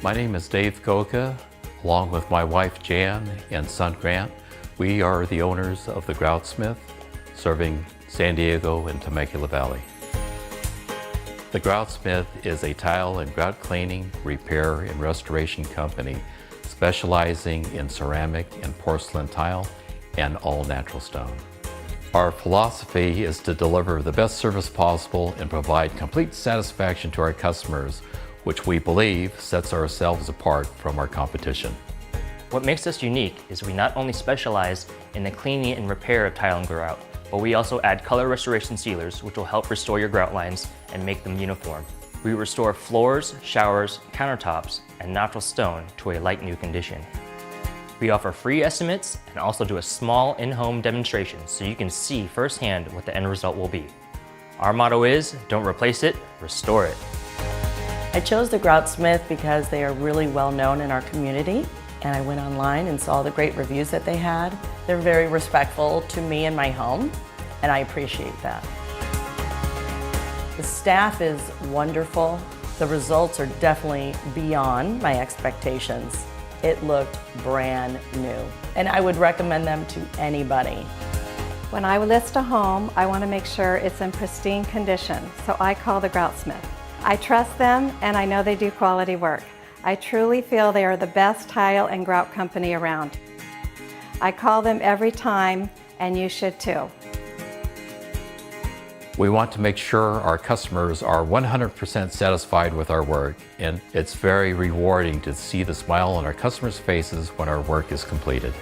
My name is Dave Goka, along with my wife Jan and son Grant. We are the owners of the Groutsmith, serving San Diego and Temecula Valley. The Groutsmith is a tile and grout cleaning, repair, and restoration company specializing in ceramic and porcelain tile and all natural stone. Our philosophy is to deliver the best service possible and provide complete satisfaction to our customers, which we believe sets ourselves apart from our competition. What makes us unique is we not only specialize in the cleaning and repair of tile and grout, but we also add color restoration sealers, which will help restore your grout lines and make them uniform. We restore floors, showers, countertops, and natural stone to a like new condition. We offer free estimates and also do a small in-home demonstration so you can see firsthand what the end result will be. Our motto is, don't replace it, restore it. I chose the Groutsmith because they are really well known in our community, and I went online and saw the great reviews that they had. They're very respectful to me and my home, and I appreciate that. The staff is wonderful. The results are definitely beyond my expectations. It looked brand new, and I would recommend them to anybody. When I list a home, I want to make sure it's in pristine condition, so I call the Groutsmith. I trust them, and I know they do quality work. I truly feel they are the best tile and grout company around. I call them every time, and you should too. We want to make sure our customers are 100% satisfied with our work, and it's very rewarding to see the smile on our customers' faces when our work is completed.